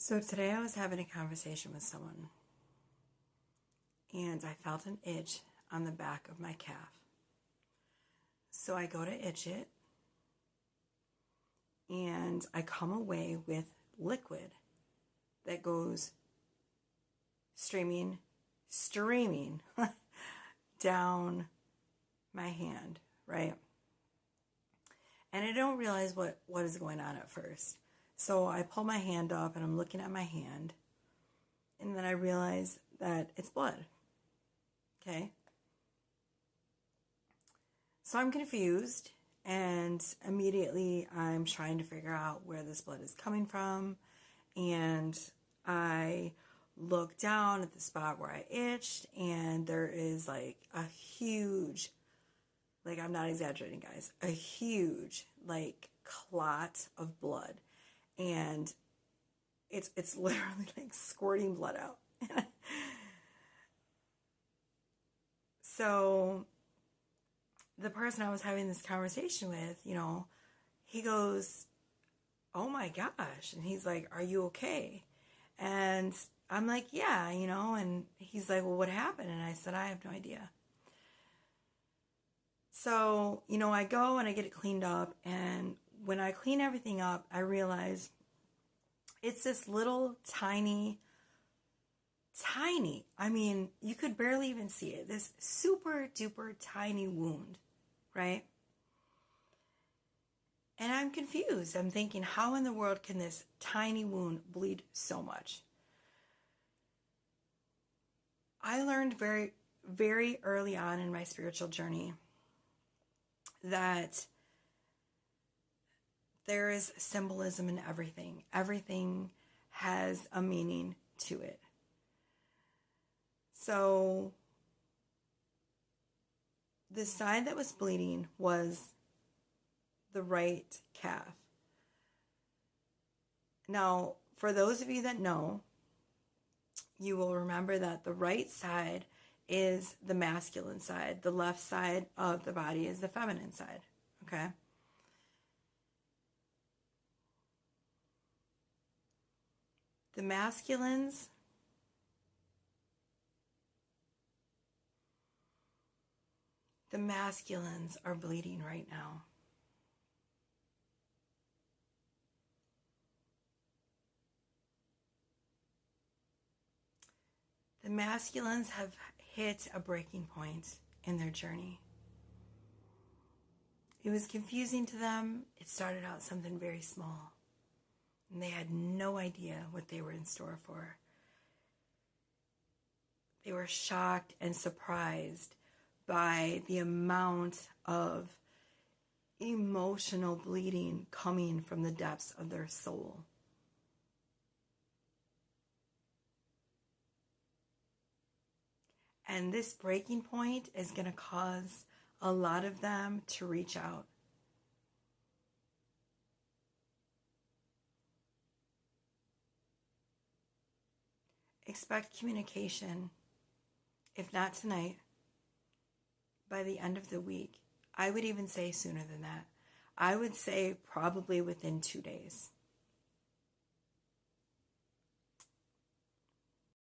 So today I was having a conversation with someone and I felt an itch on the back of my calf. So I go to itch it and I come away with liquid that goes streaming down my hand, right? And I don't realize what is going on at first. So I pull my hand up and I'm looking at my hand, and then I realize that it's blood. Okay? So I'm confused, and immediately I'm trying to figure out where this blood is coming from, and I look down at the spot where I itched, and there is like a huge, like I'm not exaggerating, guys, a huge like clot of blood. And it's literally like squirting blood out. So the person I was having this conversation with, he goes, "Oh my gosh." And he's like, "Are you okay?" And I'm like, "Yeah," and he's like, "Well, what happened?" And I said, "I have no idea." So, I go and I get it cleaned up, and when I clean everything up, I realize it's this little tiny, I mean, you could barely even see it, this super duper tiny wound, right? And I'm confused. I'm thinking, how in the world can this tiny wound bleed so much? I learned very, very early on in my spiritual journey that there is symbolism in everything. Everything has a meaning to it. So the side that was bleeding was the right calf. Now, for those of you that know, you will remember that the right side is the masculine side. The left side of the body is the feminine side, okay? The masculines are bleeding right now. The masculines have hit a breaking point in their journey. It was confusing to them. It started out something very small, and they had no idea what they were in store for. They were shocked and surprised by the amount of emotional bleeding coming from the depths of their soul. And this breaking point is going to cause a lot of them to reach out. Expect communication, if not tonight, by the end of the week. I would even say sooner than that. I would say probably within 2 days.